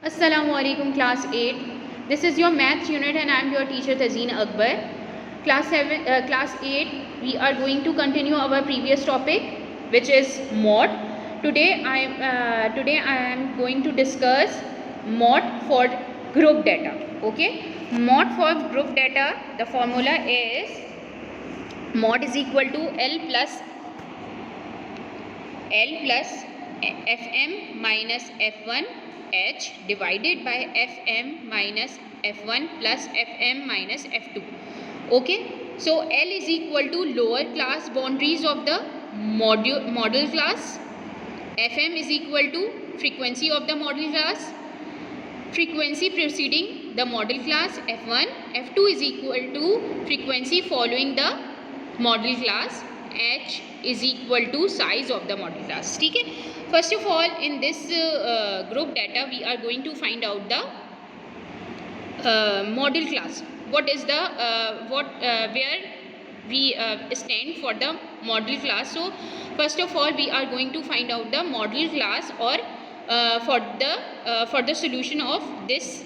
Assalamualaikum class 8. This is your maths unit and I am your teacher Tazeen Akbar. Class 8 we are going to continue our previous topic which is mod. Today I am going to discuss mod for group data. Okay, mod for group data, the formula is mod is equal to L plus Fm minus F1 H divided by Fm minus F1 plus Fm minus F2. Okay, so L is equal to lower class boundaries of the model class. Fm is equal to frequency of the model class, frequency preceding the model class F1. F2 is equal to frequency following the model class. H is equal to size of the model class. ठीक है, first of all in this group data we are going to find out the model class. What is the where we stand for the model class. So first of all we are going to find out the model class or for the solution of this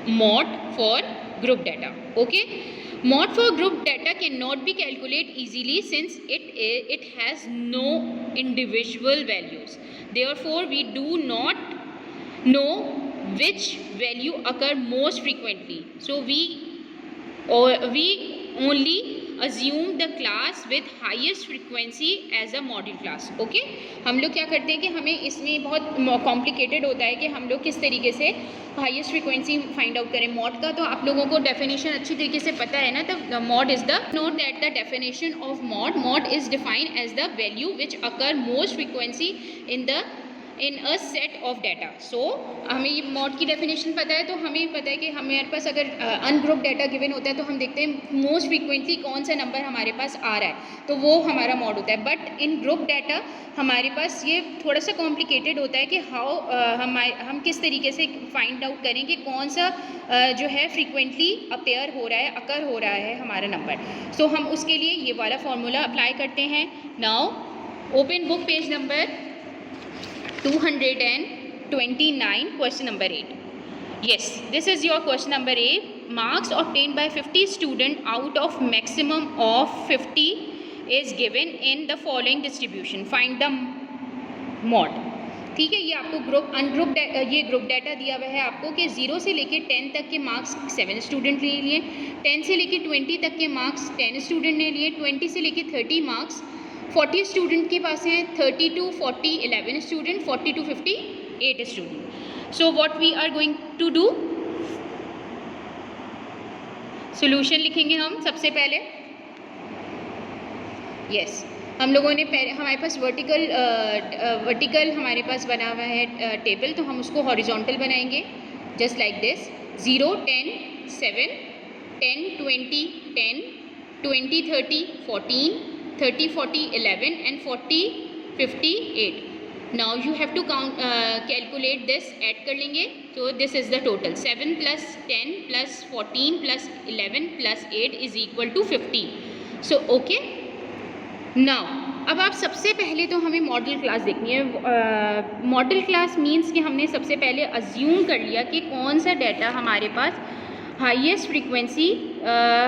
mod for group data. Okay, mod for group data cannot be calculated easily since it has no individual values. Therefore we do not know which value occur most frequently. So we only assume the class with highest frequency as a model class. Okay, हम लोग क्या करते हैं कि हमें इसमें बहुत complicated होता है कि हम लोग किस तरीके से हाईएस्ट फ्रीक्वेंसी फाइंड आउट करें मॉड का. तो आप लोगों को डेफिनेशन अच्छी तरीके से पता है ना. तो mode is the note that the definition of mode is defined as the value which occur most frequency in a set of data. So हमें ये मॉड की डेफिनेशन पता है तो हमें पता है कि हमारे पास अगर अनग्रुप डाटा गिवन होता है तो हम देखते हैं मोस्ट फ्रीक्वेंटली कौन सा नंबर हमारे पास आ रहा है तो वो हमारा मॉड होता है. बट इन ग्रुप डाटा हमारे पास ये थोड़ा सा कॉम्प्लिकेटेड होता है कि हम किस तरीके से फाइंड आउट करें कि कौन सा जो है फ्रीक्वेंटली अपेयर हो रहा है, अकर हो रहा है हमारा नंबर. सो हम उसके लिए ये वाला फॉर्मूला अप्लाई करते हैं. Now open book page number 229, question number 8. Yes, this is your question number 8. Marks obtained by 50 students out of maximum of 50 is given in the following distribution. Find the mod. ठीक है, ये आपको ये group data दिया हुआ है आपको कि 0 से लेके 10 तक के मार्क्स 7 स्टूडेंट ले लिए, 10 से लेके 20 तक के मार्क्स 10 स्टूडेंट ने लिए, 20 से लेके 30 मार्क्स 40 स्टूडेंट के पास हैं, 30 to 40 11 student, 40 to 50 8 student. So what we are going to do, solution लिखेंगे हम सबसे पहले. यस, हम लोगों ने हमारे पास वर्टिकल हमारे पास बना हुआ है टेबल, तो हम उसको हॉरिजॉन्टल बनाएंगे just like this. 0 10 7 10 20 10 20 30 14 30 40 11 and 40 50 8. Now you have to calculate this, add कर लेंगे. तो this is the total 7 plus 10 plus 14 plus 11 plus 8 is equal to 50. So okay. Now अब आप सबसे पहले तो हमें मॉडल क्लास देखनी है. मॉडल क्लास मीन्स कि हमने सबसे पहले अज्यूम कर लिया कि कौन सा डाटा हमारे पास हाईएस्ट फ्रीक्वेंसी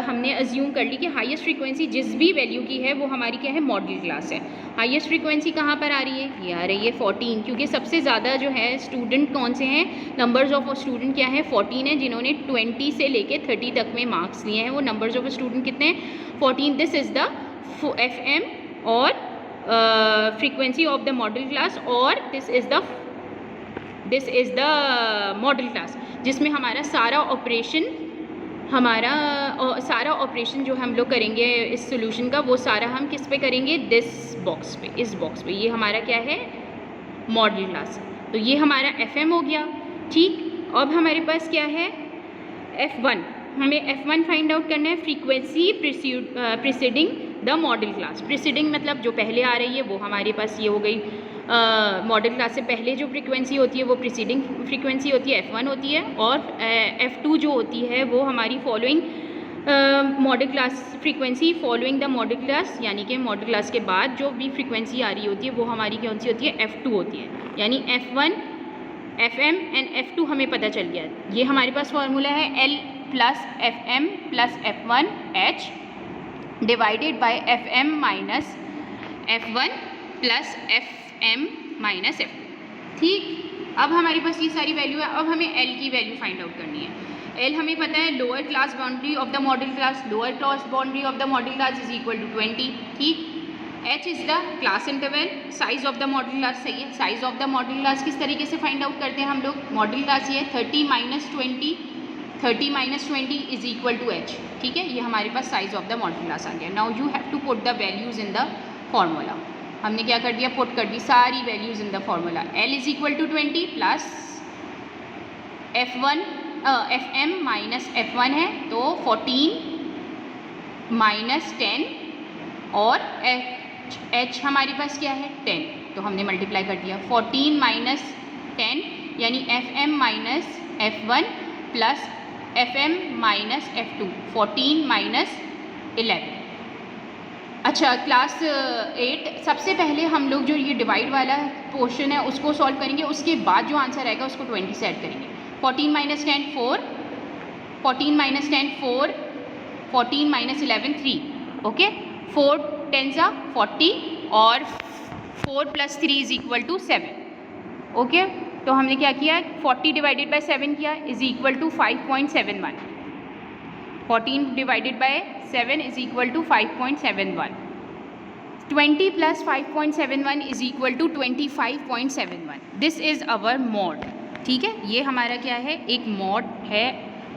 हमने अज्यूम कर ली कि हाईएस्ट फ्रीक्वेंसी जिस भी वैल्यू की है वो हमारी क्या है, मॉडल क्लास है. हाईएस्ट फ्रीक्वेंसी कहाँ पर आ रही है, ये आ रही है 14, क्योंकि सबसे ज़्यादा जो है स्टूडेंट कौन से हैं, नंबर्स ऑफ स्टूडेंट क्या है 14 है, जिन्होंने 20 से लेके 30 तक में मार्क्स लिए हैं. वो नंबर्स ऑफ स्टूडेंट कितने हैं, 14. दिस इज़ द FM और frequency of the modal class, और this is the modal class जिसमें हमारा सारा ऑपरेशन जो हम लोग करेंगे इस सॉल्यूशन का, वो सारा हम किस पे करेंगे, इस बॉक्स पे. ये हमारा क्या है, मॉडल क्लास. तो ये हमारा FM हो गया. ठीक, अब हमारे पास क्या है, F1. हमें F1 फाइंड आउट करना है, frequency preceding the modal class. Preceding मतलब जो पहले आ रही है वो हमारे पास ये हो गई. मॉडल क्लास से पहले जो फ्रीक्वेंसी होती है वो प्रीसीडिंग फ्रीक्वेंसी होती है, F1 होती है. और F2 जो होती है वो हमारी following model class frequency following the modal class, यानी कि मॉडल क्लास के बाद जो भी फ्रीक्वेंसी आ रही होती है वो हमारी कौन सी होती है, F2 होती है. यानी F1 FM एंड F2 हमें पता चल गया। ये हमारे पास फॉर्मूला है L plus FM plus F1H divided by FM minus F1 plus FM minus F2। ठीक, अब हमारे पास ये सारी वैल्यू है। अब हमें L की वैल्यू फाइंड आउट करनी है। L हमें पता है lower class boundary of the modal class, lower class boundary of the modal class is equal to 20। ठीक, H is the class interval, size of the modal class. सही है, size of the modal class किस तरीके से find out करते हैं हम लोग? मॉडल क्लास ये 30 minus 20, 30 minus 20 is equal to H। ठीक है, ये हमारे पास size of the modal class आ गया। Now you have to put the values in the formula. हमने क्या कर दिया? पुट कर दी सारी values in the formula. L is equal to 20 plus FM minus F1 है तो 14 माइनस 10 और H हमारे पास क्या है? 10, तो हमने मल्टीप्लाई कर दिया। 14 माइनस 10 यानी FM minus F1 plus FM minus F2, 14 minus 11। अच्छा, क्लास 8 सबसे पहले हम लोग जो ये डिवाइड वाला पोर्शन है उसको सॉल्व करेंगे, उसके बाद जो आंसर आएगा उसको 20 से ऐड करेंगे। 14 माइनस 10 4, 14 माइनस 10 4, 14 माइनस 11 3। ओके, 4 10 40 और 4 plus 3 is equal to 7। Okay, तो हमने क्या किया? 40 डिवाइडेड बाय 7 किया is equal to 5.71। 14 divided by 7 is equal to 5.71। 20 plus 5.71 is equal to 25.71। This is our mode. ठीक है, ये हमारा क्या है? एक मॉड है।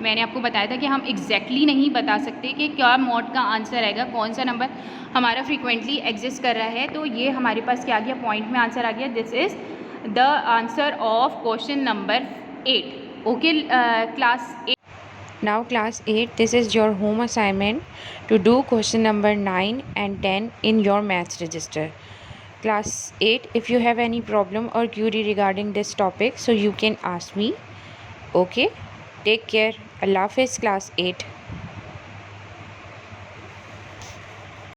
मैंने आपको बताया था कि हम एग्जैक्टली नहीं बता सकते कि क्या मॉड का आंसर आएगा, कौन सा नंबर हमारा फ्रीक्वेंटली एग्जिस्ट कर रहा है। तो ये हमारे पास क्या आ गया? पॉइंट में आंसर आ गया। This is the answer of question number 8। Okay, class 8। Now class 8, this is your home assignment to do question number 9 and 10 in your maths register. Class 8, if you have any problem or query regarding this topic, so you can ask me. Okay, take care. Allah Hafiz, class 8.